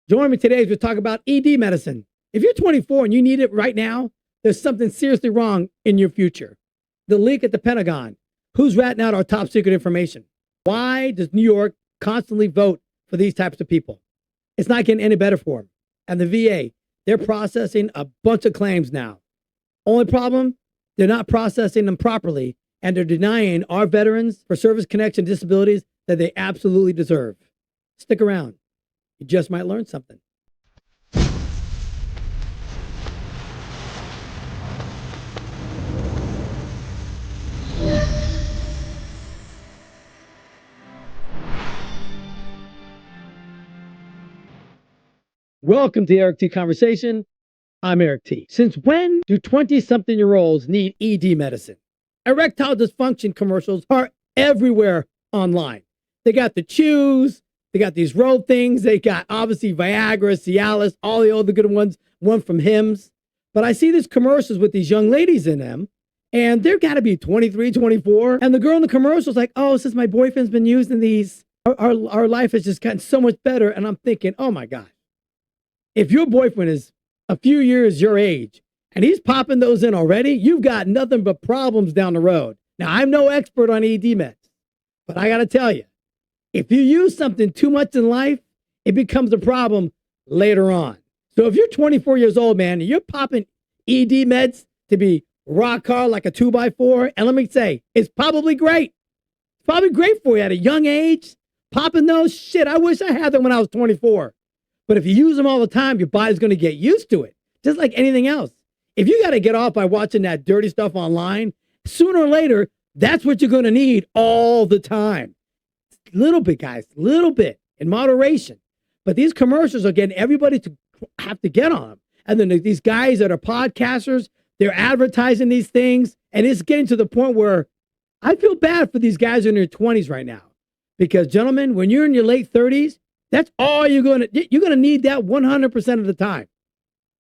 Join me today as we talk about ED medicine. If you're 24 and you need it right now, there's something seriously wrong in your future. The leak at the Pentagon. Who's ratting out our top secret information? Why does New York constantly vote for these types of people? It's not getting any better for them. And the VA, they're processing a bunch of claims now. Only problem, they're not processing them properly, and they're denying our veterans for service connection disabilities that they absolutely deserve. Stick around. You just might learn something. Welcome to the Eric T Conversation. I'm Eric T. Since when do 20-something-year-olds need ED medicine? Erectile dysfunction commercials are everywhere online. They got the chews, they got these road things, they got obviously Viagra, Cialis, all the other good ones, one from Hims. But I see these commercials with these young ladies in them, and they've got to be 23, 24. And the girl in the commercial is like, oh, since my boyfriend's been using these, our life has just gotten so much better. And I'm thinking, oh my God, if your boyfriend is a few years your age and he's popping those in already, you've got nothing but problems down the road. Now, I'm no expert on ED meds, but I got to tell you, if you use something too much in life, it becomes a problem later on. So if you're 24 years old, man, and you're popping ED meds to be rock hard like a 2x4, and let me say, it's probably great. It's probably great for you at a young age. Popping those, shit, I wish I had them when I was 24. But if you use them all the time, your body's going to get used to it, just like anything else. If you got to get off by watching that dirty stuff online, sooner or later, that's what you're going to need all the time. Little bit, guys, little bit in moderation. But these commercials are getting everybody to have to get on them. And then these guys that are podcasters, they're advertising these things. And it's getting to the point where I feel bad for these guys in their 20s right now. Because, gentlemen, when you're in your late 30s, that's all you're going to need that 100% of the time.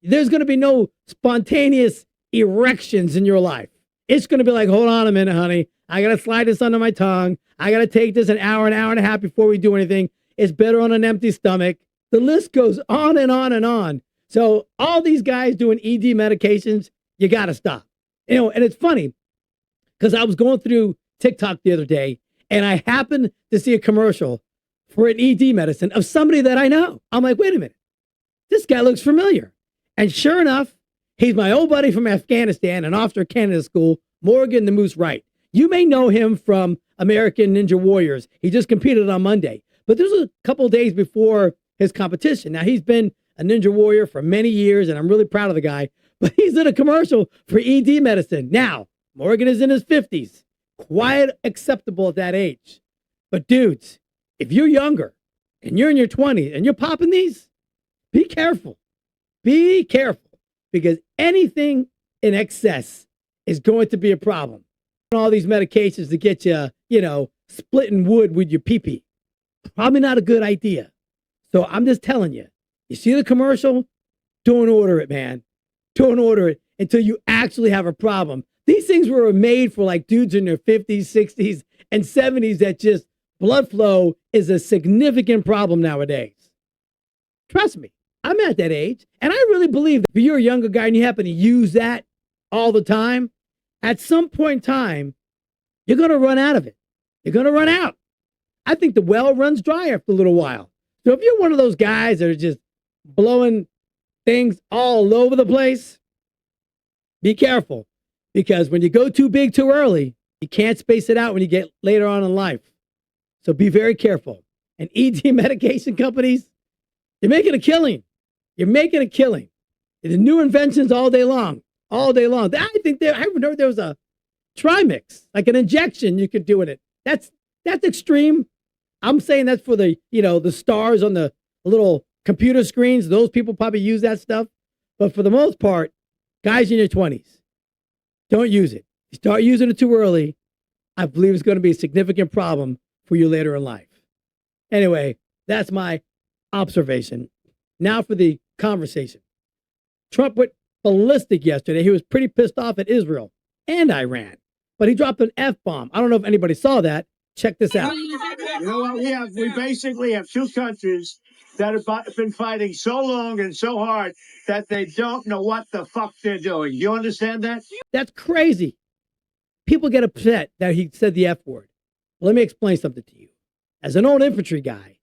There's going to be no spontaneous erections in your life. It's going to be like, hold on a minute, honey. I got to slide this under my tongue. I got to take this an hour and a half before we do anything. It's better on an empty stomach. The list goes on and on and on. So all these guys doing ED medications, you got to stop. And it's funny because I was going through TikTok the other day and I happened to see a commercial for an ED medicine of somebody that I know. I'm like, wait a minute. This guy looks familiar. And sure enough, he's my old buddy from Afghanistan and Officer Canada School, Morgan the Moose Wright. You may know him from American Ninja Warriors. He just competed on Monday. But this was a couple of days before his competition. Now, he's been a Ninja Warrior for many years, and I'm really proud of the guy. But he's in a commercial for ED medicine. Now, Morgan is in his 50s. Quite acceptable at that age. But dudes, if you're younger and you're in your 20s and you're popping these, be careful. Be careful because anything in excess is going to be a problem. All these medications to get you, splitting wood with your pee-pee. Probably not a good idea. So I'm just telling you, you see the commercial? Don't order it, man. Don't order it until you actually have a problem. These things were made for like dudes in their 50s, 60s, and 70s that just blood flow is a significant problem nowadays. Trust me, I'm at that age. And I really believe that if you're a younger guy and you happen to use that all the time, at some point in time, you're going to run out of it. You're going to run out. I think the well runs dry after a little while. So if you're one of those guys that are just blowing things all over the place, be careful. Because when you go too big too early, you can't space it out when you get later on in life. So be very careful. And ED medication companies, you're making a killing. You're making a killing. The new inventions all day long. All day long. I haven't heard there was a trimix, like an injection you could do in it. That's extreme. I'm saying that's for the stars on the little computer screens. Those people probably use that stuff. But for the most part, guys in your 20s, don't use it. You start using it too early, I believe it's going to be a significant problem for you later in life. Anyway, that's my observation. Now for the conversation. Trump went ballistic yesterday. He was pretty pissed off at Israel and Iran, but he dropped an F-bomb. I don't know if anybody saw that. Check this out. You know what? We basically have two countries that have been fighting so long and so hard that they don't know what the fuck they're doing. You understand that? That's crazy. People get upset that he said the F word. Well, let me explain something to you. As an old infantry guy,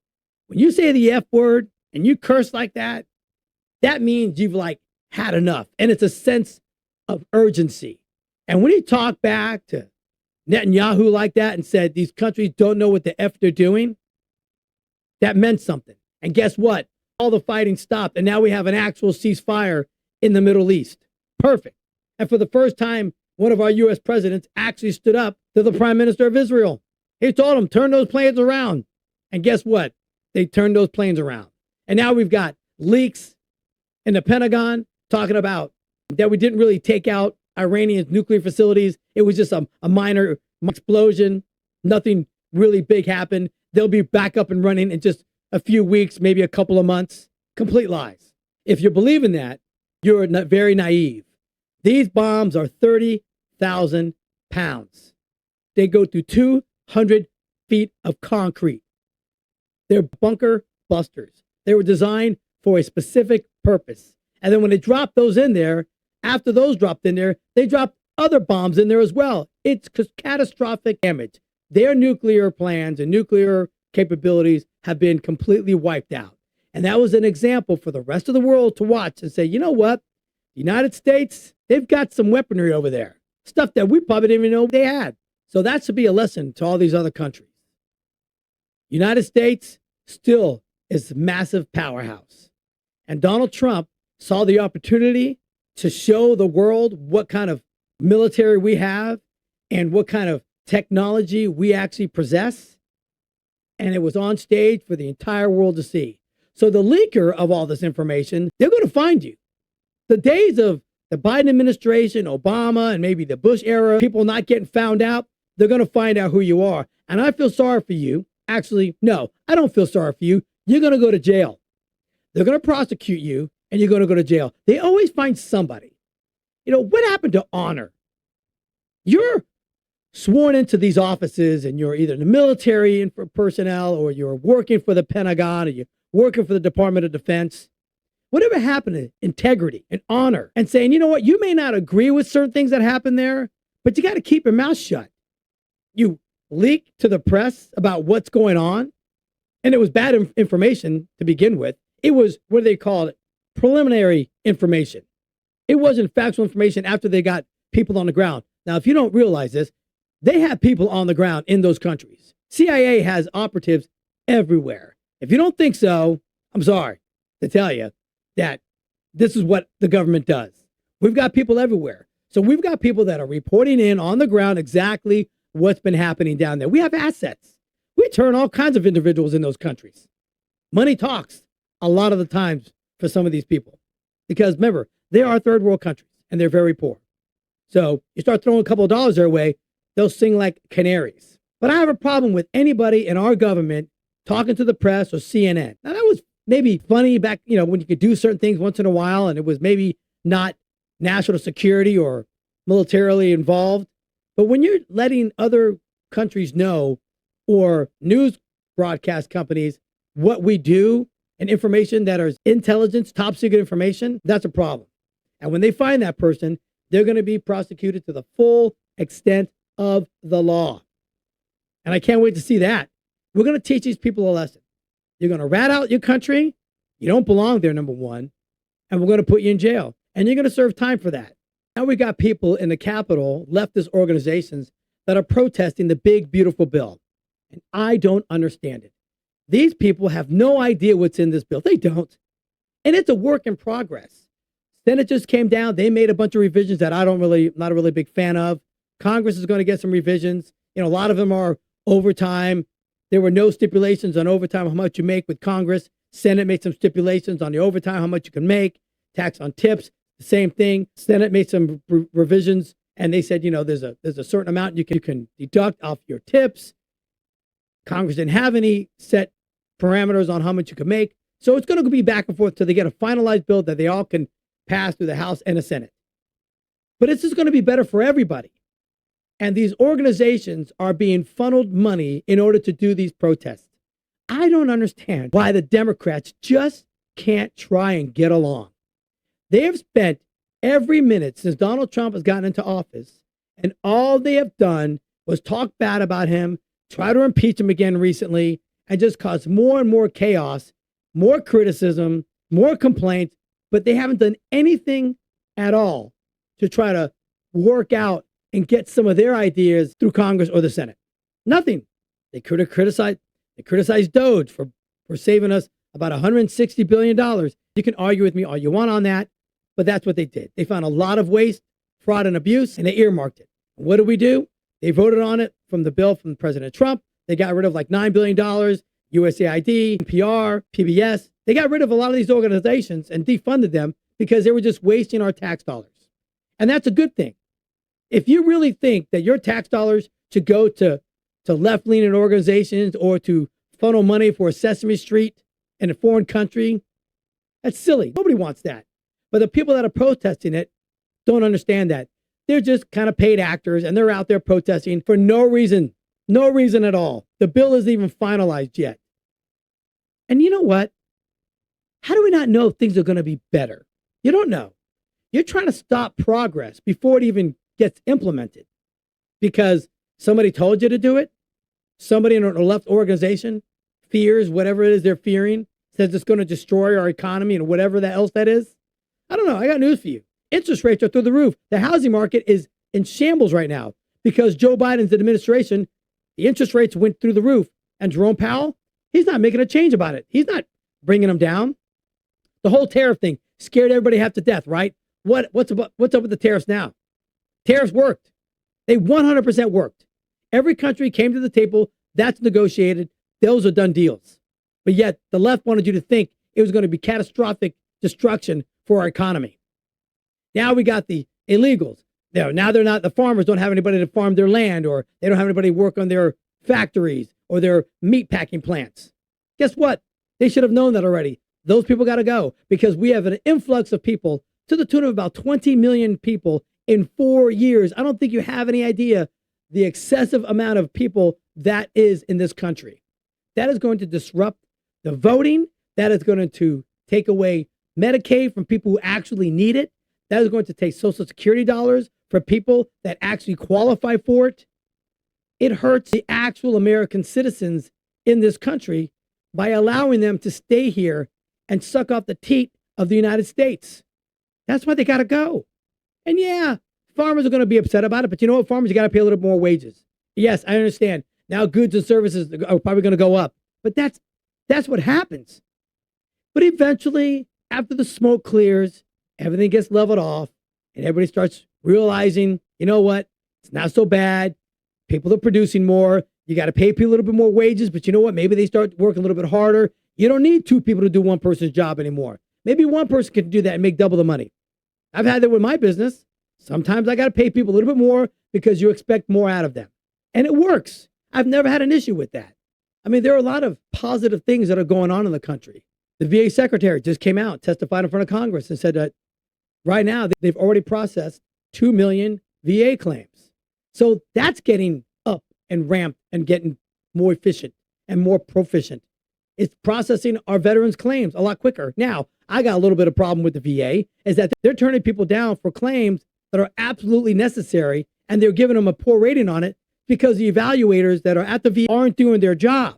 when you say the F word and you curse like that, that means you've like had enough. And it's a sense of urgency. And when he talked back to Netanyahu like that and said these countries don't know what the F they're doing, that meant something. And guess what? All the fighting stopped. And now we have an actual ceasefire in the Middle East. Perfect. And for the first time, one of our U.S. presidents actually stood up to the prime minister of Israel. He told him, turn those planes around. And guess what? They turned those planes around. And now we've got leaks in the Pentagon talking about that we didn't really take out Iranian nuclear facilities. It was just a minor explosion. Nothing really big happened. They'll be back up and running in just a few weeks, maybe a couple of months. Complete lies. If you believe in that, you're very naive. These bombs are 30,000 pounds. They go through 200 feet of concrete. They're bunker busters. They were designed for a specific purpose. And then when they drop those in there, after those dropped in there, they dropped other bombs in there as well. It's catastrophic damage. Their nuclear plans and nuclear capabilities have been completely wiped out. And that was an example for the rest of the world to watch and say, you know what? The United States, they've got some weaponry over there. Stuff that we probably didn't even know they had. So that should be a lesson to all these other countries. United States still is a massive powerhouse. And Donald Trump saw the opportunity to show the world what kind of military we have and what kind of technology we actually possess. And it was on stage for the entire world to see. So the leaker of all this information, they're going to find you. The days of the Biden administration, Obama, and maybe the Bush era, people not getting found out, they're going to find out who you are. And I feel sorry for you. Actually, no, I don't feel sorry for you. You're going to go to jail. They're going to prosecute you, and you're going to go to jail. They always find somebody. You know, what happened to honor? You're sworn into these offices, and you're either in the military and for personnel, or you're working for the Pentagon, or you're working for the Department of Defense. Whatever happened to integrity and honor and saying, you know what, you may not agree with certain things that happen there, but you got to keep your mouth shut. You leak to the press about what's going on, and it was bad information to begin with. It was, what do they call it? Preliminary information. It wasn't factual information after they got people on the ground. Now, if you don't realize this, they have people on the ground in those countries. CIA has operatives everywhere. If you don't think so, I'm sorry to tell you that this is what the government does. We've got people everywhere. So we've got people that are reporting in on the ground exactly what's been happening down there. We have assets. We turn all kinds of individuals in those countries. Money talks a lot of the times for some of these people. Because remember, they are third world countries and they're very poor. So you start throwing a couple of dollars their way, they'll sing like canaries. But I have a problem with anybody in our government talking to the press or CNN. Now that was maybe funny back, when you could do certain things once in a while and it was maybe not national security or militarily involved. But when you're letting other countries know, or news broadcast companies, what we do and information that is intelligence, top secret information, that's a problem. And when they find that person, they're going to be prosecuted to the full extent of the law. And I can't wait to see that. We're going to teach these people a lesson. You're going to rat out your country. You don't belong there, number one. And we're going to put you in jail. And you're going to serve time for that. Now we got people in the Capitol, leftist organizations, that are protesting the big, beautiful bill. And I don't understand it. These people have no idea what's in this bill. They don't. And it's a work in progress. Senate just came down. They made a bunch of revisions that not a really big fan of. Congress is going to get some revisions. A lot of them are overtime. There were no stipulations on overtime, how much you make with Congress. Senate made some stipulations on the overtime, how much you can make. Tax on tips, the same thing. Senate made some revisions, and they said, there's a certain amount you can deduct off your tips. Congress didn't have any set parameters on how much you can make. So it's going to be back and forth till they get a finalized bill that they all can pass through the House and the Senate. But this is going to be better for everybody. And these organizations are being funneled money in order to do these protests. I don't understand why the Democrats just can't try and get along. They have spent every minute since Donald Trump has gotten into office, and all they have done was talk bad about him, try to impeach him again recently, and just cause more and more chaos, more criticism, more complaints, but they haven't done anything at all to try to work out and get some of their ideas through Congress or the Senate. Nothing. They could have criticized Doge for saving us about $160 billion. You can argue with me all you want on that, but that's what they did. They found a lot of waste, fraud, and abuse, and they earmarked it. And what did we do? They voted on it from the bill from President Trump. They got rid of like $9 billion, USAID, NPR, PBS. They got rid of a lot of these organizations and defunded them because they were just wasting our tax dollars. And that's a good thing. If you really think that your tax dollars should go to left-leaning organizations or to funnel money for a Sesame Street in a foreign country, that's silly. Nobody wants that. But the people that are protesting it don't understand that. They're just kind of paid actors, and they're out there protesting for no reason at all. The bill isn't even finalized yet. And you know what? How do we not know if things are going to be better? You don't know. You're trying to stop progress before it even gets implemented because somebody told you to do it. Somebody in a left organization fears whatever it is they're fearing, says it's going to destroy our economy and whatever else that is. I don't know. I got news for you. Interest rates are through the roof. The housing market is in shambles right now because Joe Biden's administration, the interest rates went through the roof. And Jerome Powell, he's not making a change about it. He's not bringing them down. The whole tariff thing scared everybody half to death, right? What's up with the tariffs now? Tariffs worked. They 100% worked. Every country came to the table. That's negotiated. Those are done deals. But yet the left wanted you to think it was going to be catastrophic destruction for our economy. Now we got the illegals. Now they're not, the farmers don't have anybody to farm their land, or they don't have anybody to work on their factories or their meat packing plants. Guess what? They should have known that already. Those people got to go because we have an influx of people to the tune of about 20 million people in 4 years. I don't think you have any idea the excessive amount of people that is in this country. That is going to disrupt the voting. That is going to take away Medicaid from people who actually need it. That is going to take Social Security dollars for people that actually qualify for it. It hurts the actual American citizens in this country by allowing them to stay here and suck off the teat of the United States. That's why they got to go. And yeah, farmers are going to be upset about it, but you know what? Farmers, you got to pay a little more wages. Yes, I understand. Now goods and services are probably going to go up, but that's what happens. But eventually, after the smoke clears, everything gets leveled off and everybody starts realizing, you know what? It's not so bad. People are producing more. You got to pay people a little bit more wages, but you know what? Maybe they start working a little bit harder. You don't need two people to do one person's job anymore. Maybe one person can do that and make double the money. I've had that with my business. Sometimes I got to pay people a little bit more because you expect more out of them. And it works. I've never had an issue with that. I mean, there are a lot of positive things that are going on in the country. The VA secretary just came out, testified in front of Congress and said that right now they've already processed 2 million VA claims. So that's getting up and ramped and getting more efficient and more proficient. It's processing our veterans' claims a lot quicker. Now, I got a little bit of problem with the VA is that they're turning people down for claims that are absolutely necessary, and they're giving them a poor rating on it because the evaluators that are at the VA aren't doing their job.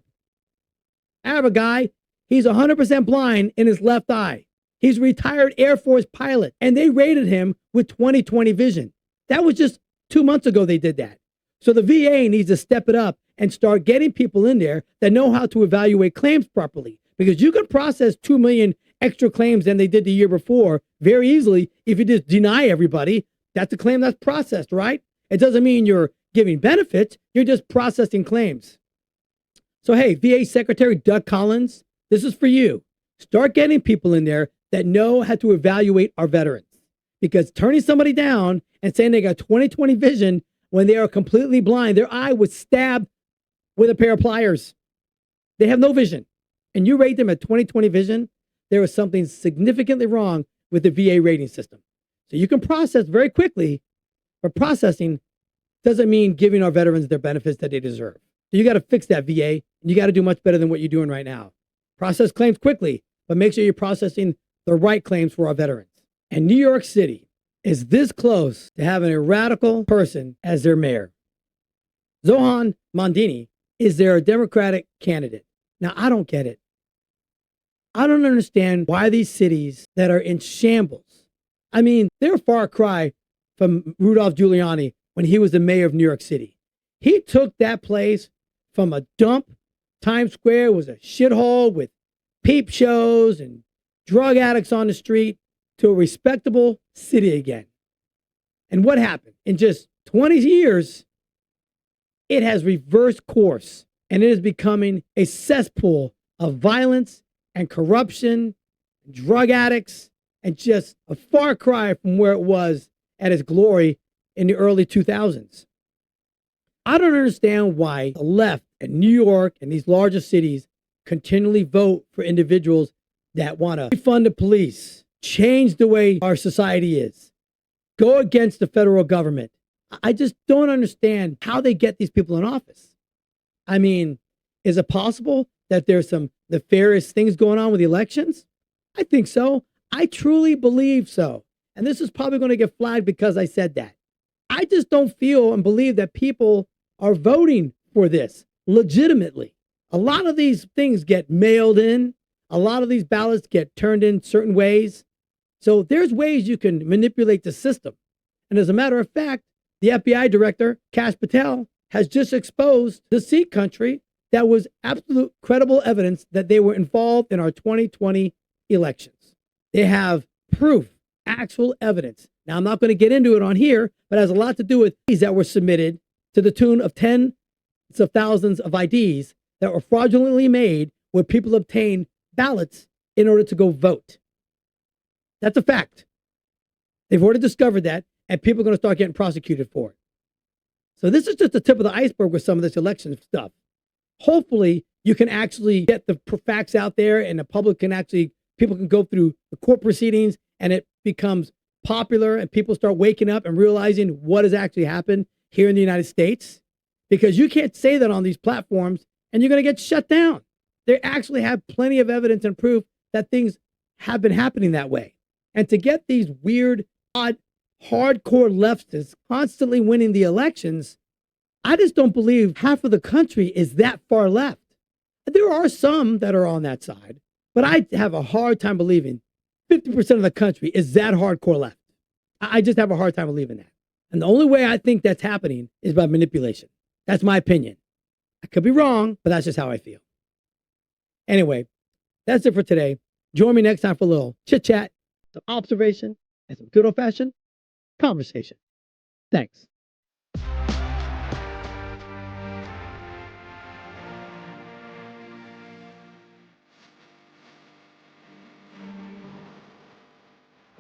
I have a guy, he's 100% blind in his left eye. He's a retired Air Force pilot, and they rated him with 20/20 vision. That was just 2 months ago they did that. So the VA needs to step it up and start getting people in there that know how to evaluate claims properly. Because you can process 2 million extra claims than they did the year before very easily if you just deny everybody. That's a claim that's processed, right? It doesn't mean you're giving benefits. You're just processing claims. So, hey, VA Secretary Doug Collins, this is for you. Start getting people in there that know how to evaluate our veterans. Because turning somebody down and saying they got 20/20 vision when they are completely blind, their eye was stabbed with a pair of pliers. They have no vision. And you rate them at 20/20 vision, there is something significantly wrong with the VA rating system. So you can process very quickly, but processing doesn't mean giving our veterans their benefits that they deserve. So you got to fix that, VA, and you got to do much better than what you're doing right now. Process claims quickly, but make sure you're processing the right claims for our veterans. And New York City is this close to having a radical person as their mayor. Zohan Mondini is their Democratic candidate. Now, I don't get it. I don't understand why these cities that are in shambles. I mean, they're a far cry from Rudolph Giuliani when he was the mayor of New York City. He took that place from a dump. Times Square was a shithole with peep shows and drug addicts on the street to a respectable city again. And what happened? In just 20 years, it has reversed course and it is becoming a cesspool of violence and corruption, drug addicts, and just a far cry from where it was at its glory in the early 2000s. I don't understand why the left in New York and these larger cities continually vote for individuals that want to defund the police, change the way our society is, go against the federal government. I just don't understand how they get these people in office. I mean, is it possible that there's some nefarious things going on with the elections? I think so. I truly believe so. And this is probably going to get flagged because I said that. I just don't feel and believe that people are voting for this legitimately. A lot of these things get mailed in. A lot of these ballots get turned in certain ways. So there's ways you can manipulate the system. And as a matter of fact, the FBI director, Kash Patel, has just exposed the Sikh country that was absolute credible evidence that they were involved in our 2020 elections. They have proof, actual evidence. Now, I'm not going to get into it on here, but it has a lot to do with these that were submitted to the tune of tens of thousands of IDs that were fraudulently made where people obtained ballots in order to go vote. That's a fact. They've already discovered that, and people are going to start getting prosecuted for it. So this is just the tip of the iceberg with some of this election stuff. Hopefully, you can actually get the facts out there and the public can actually, people can go through the court proceedings and it becomes popular and people start waking up and realizing what has actually happened here in the United States. Because you can't say that on these platforms and you're going to get shut down. They actually have plenty of evidence and proof that things have been happening that way. And to get these weird, odd, hardcore leftists constantly winning the elections, I just don't believe half of the country is that far left. There are some that are on that side, but I have a hard time believing 50% of the country is that hardcore left. I just have a hard time believing that. And the only way I think that's happening is by manipulation. That's my opinion. I could be wrong, but that's just how I feel. Anyway, that's it for today. Join me next time for a little chit chat, some observation, and some good old fashioned conversation. Thanks.